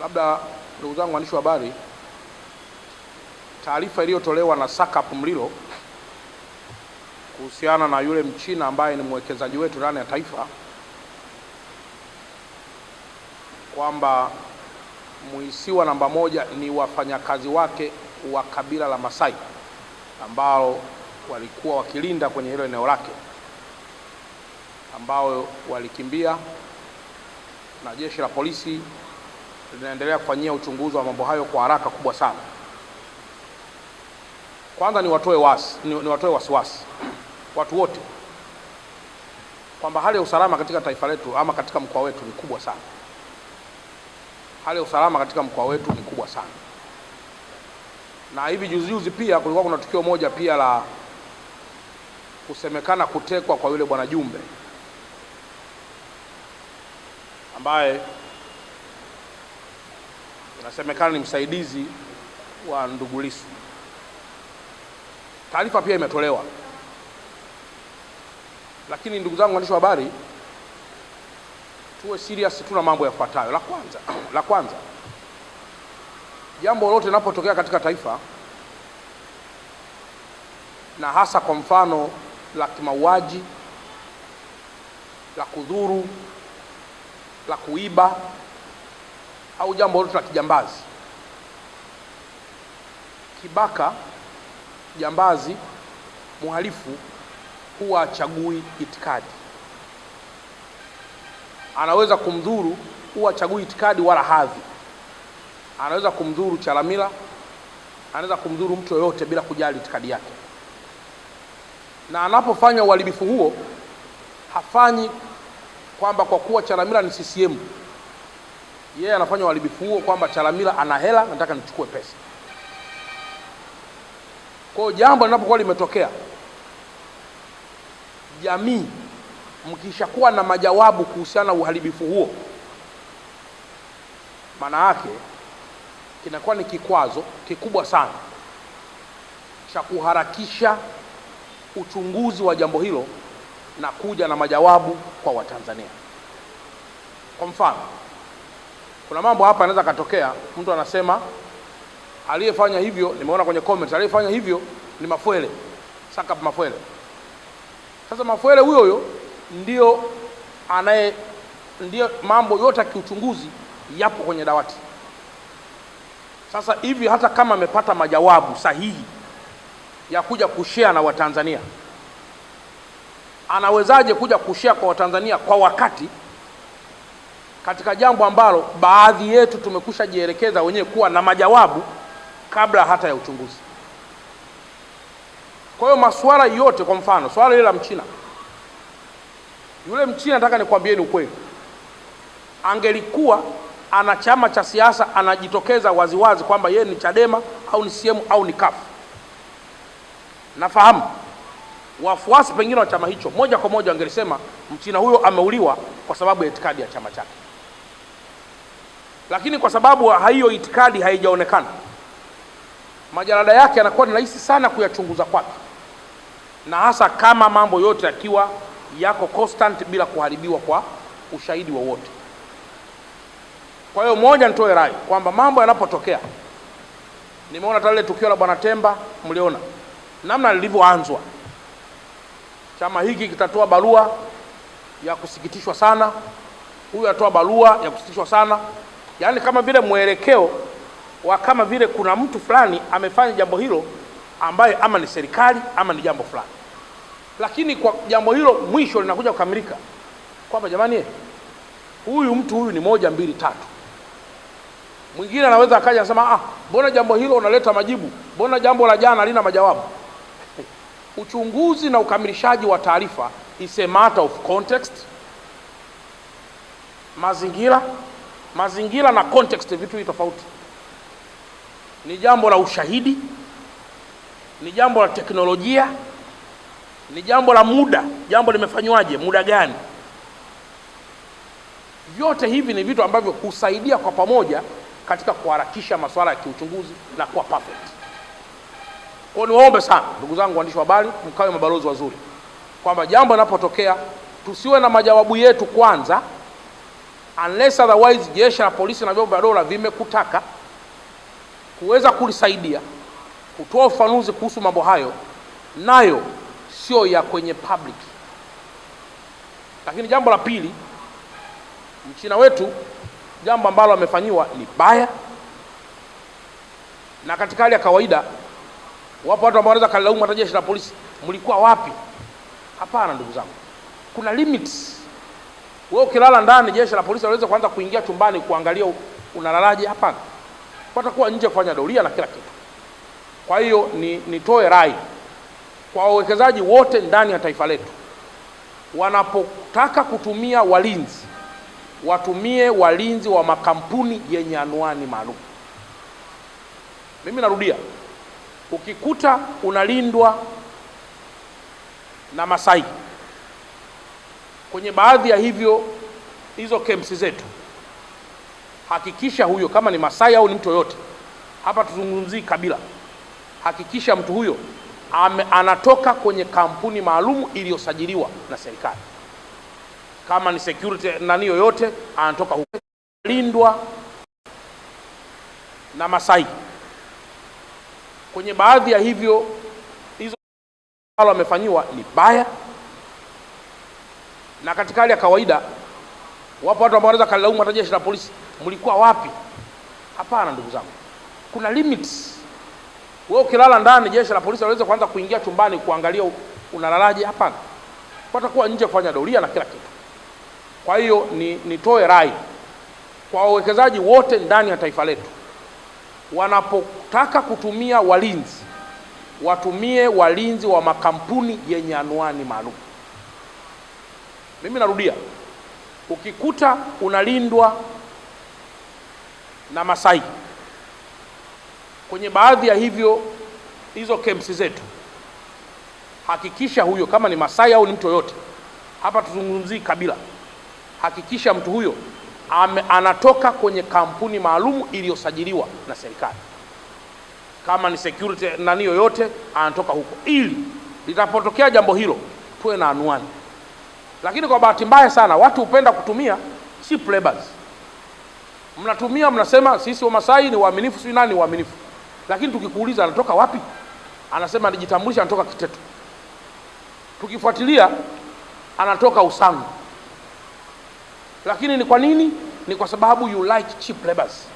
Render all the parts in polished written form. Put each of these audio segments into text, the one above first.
Labda ndugu zangu waandishi wa habari, taarifa iliyotolewa na SACP Mlilo kuhusiana na yule Mchina ambaye ni mwekezaji wetu ndani ya taifa kwamba muhisiwa namba moja ni wafanyakazi wake wa kabila la Masai ambao walikuwa wakilinda kwenye hilo eneo lake, ambao walikimbia na jeshi la polisi linaendelea kufanyia uchunguzi wa mambo hayo kwa haraka kubwa sana. Kwanza ni watoe wasiwasi watu wote kwamba hali ya usalama katika taifa letu ama katika mkoa wetu ni kubwa sana. Hali ya usalama katika mkoa wetu ni kubwa sana. Na hivi juzi pia kulikuwa kuna tukio moja pia la kusemekana kutekwa kwa yule bwana Jumbe ambaye inasemekana ni msaidizi wa ndugu Lissu. Taarifa pia imetolewa. Lakini ndugu zangu waandishi wa habari, tuwe serious, tuna mambo yafuatayo. La kwanza, jambo lolote linapotokea katika taifa, na hasa kwa mfano la kimauaji, la kudhuru, la kuiba au jambo lolote la kijambazi, kibaka, jambazi, muhalifu huwa hachagui itikadi. Anaweza kumdhuru, huwa hachagui itikadi wala hadhi. Anaweza kumdhuru Chalamila, anaweza kumdhuru mtu yoyote bila kujali itikadi yake. Na anapofanya uharibifu huo, hafanyi kwamba kwa kuwa Chalamila ni CCM, yeye anafanya uharibifu huo kwamba Chalamila ana hela, nataka nichukue pesa. Kwa hiyo jambo linapokuwa limetokea, jamii mkishakuwa na majawabu kuhusiana na uharibifu huo, maana yake kinakuwa ni kikwazo kikubwa sana cha kuharakisha uchunguzi wa jambo hilo na kuja na majawabu kwa Watanzania. Kwa mfano, kuna mambo hapa yanaweza katokea, mtu anasema aliyefanya hivyo, nimeona kwenye comments, aliyefanya hivyo ni Mafwele, SACP Mafwele. Sasa Mafwele huyo ndio mambo yote ya kiuchunguzi yapo kwenye dawati. Sasa hivi hata kama amepata majawabu sahihi ya kuja kushare na Watanzania, anawezaje kuja kushare kwa Watanzania kwa wakati katika jambo ambalo baadhi yetu tumekusha jielekeza wenyewe kuwa na majawabu kabla hata ya uchunguzi? Kwa hiyo masuala yote, kwa mfano swala ile la Mchina, yule Mchina, nataka nikwambieni ukweli, angelikuwa ana chama cha siasa anajitokeza waziwazi kwamba yeye ni Chadema au ni CCM au ni CUF, nafahamu wafuasi pengine wa chama hicho moja kwa moja wangelisema Mchina huyo ameuliwa kwa sababu ya itikadi ya chama chake. Lakini kwa sababu hiyo itikadi haijaonekana, majalada yake yanakuwa ni rahisi sana kuyachunguza kwake, na hasa kama mambo yote yakiwa yako constant bila kuharibiwa kwa ushahidi wowote. Kwa hiyo moja, nitoe rai kwamba mambo yanapotokea, nimeona tale tukio la Bwana Temba, mliona namna lilivyoanzwa. Chama hiki kitatoa barua ya kusikitishwa sana, huyu atoa barua ya kusikitishwa sana, yaani kama vile mwelekeo wa kama vile kuna mtu fulani amefanya jambo hilo ambaye ama ni serikali ama ni jambo fulani. Lakini kwa jambo hilo mwisho linakuja kukamilika kwamba jamani, huyu mtu huyu ni 1 2 3. Mwingine anaweza akaja anasema mbona jambo hilo unaleta majibu, mbona jambo la jana halina majawabu? Uchunguzi na ukamilishaji wa taarifa is a matter of context. Mazingira na context vitu tofauti. Ni jambo la ushahidi, ni jambo la teknolojia, ni jambo la muda, jambo limefanywaje, muda gani. Vyote hivi ni vitu ambavyo husaidia kwa pamoja katika kuharakisha masuala ya kiuchunguzi na kuwa perfect. Kwa niwaombe sana ndugu zangu waandishi wa habari, mkawe mabalozi wazuri kwamba jambo linapotokea tusiwe na majawabu yetu kwanza unless otherwise jeshi la polisi na vyombo vya dola vimekutaka kuweza kulisaidia kutoa ufafanuzi kuhusu mambo hayo, nayo sio ya kwenye public. Lakini jambo la pili, mchina wetu jambo ambalo amefanyiwa ni baya, na katika hali ya kawaida wapo watu ambao wanaweza kalaumu hata jeshi la polisi, mlikuwa wapi? Hapana ndugu zangu, kuna limits. Wewe ukilala ndani, jeshi la polisi waweza kuanza kuingia chumbani kuangalia unalalaje? Hapana, watakuwa nje kufanya doria na kila kitu. Kwa hiyo nitoe rai kwa wawekezaji wote ndani ya taifa letu, wanapotaka kutumia walinzi, watumie walinzi wa makampuni yenye anwani maalum. Mimi narudia, ukikuta unalindwa na Masai kwenye baadhi ya hizo camps zetu, hakikisha huyo, kama ni Masai au ni mtu yoyote, hapa tuzungumzii kabila, hakikisha mtu huyo anatoka kwenye kampuni maalum iliyosajiliwa na serikali. Kama ni security nani yoyote, anatoka huko. Lindwa na Masai kwenye baadhi ya hizo ambalo wamefanyiwa ni baya, na katika hali ya kawaida wapo watu ambao wanaweza kalaumu hata jeshi la polisi, mlikuwa wapi? Hapana ndugu zangu, kuna limits. Wewe ukilala ndani, jeshi la polisi waweza kuanza kuingia chumbani kuangalia unalalaje? Hapana, watakuwa nje kufanya doria na kila kitu. Kwa hiyo nitoe rai kwa wawekezaji wote ndani ya taifa letu, wanapotaka kutumia walinzi, watumie walinzi wa makampuni yenye anwani maalum. Mimi narudia, ukikuta unalindwa na Masai kwenye baadhi ya hizo camps zetu, hakikisha huyo, kama ni Masai au ni mtu yoyote, hapa tuzungumzii kabila, hakikisha mtu huyo anatoka kwenye kampuni maalum iliyosajiliwa na serikali. Kama ni security nani yoyote, anatoka huko, ili litapotokea jambo hilo tuwe na anwani. Lakini kwa bahati mbaya sana watu hupenda kutumia cheap labors. Mnatumia, mnasema sisi wa Masai ni waaminifu, si nani waaminifu, lakini tukikuuliza anatoka wapi, anasema anajitambulisha anatoka Kiteto. Tukifuatilia anatoka Usangu. Lakini ni kwa nini? Ni kwa sababu you like cheap labors,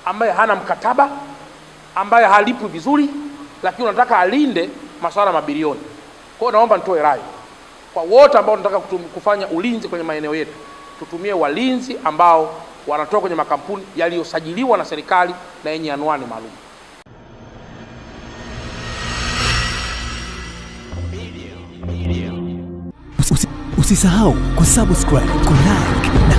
ambaye hana mkataba, ambaye halipwi vizuri, lakini unataka alinde masuala mabilioni. Kwa hiyo naomba nitoe rai kwa wote ambao tunataka kufanya ulinzi kwenye maeneo yetu, tutumie walinzi ambao wanatoka kwenye makampuni yaliyosajiliwa na serikali na yenye anwani maalum. Usisahau kusubscribe, kulike na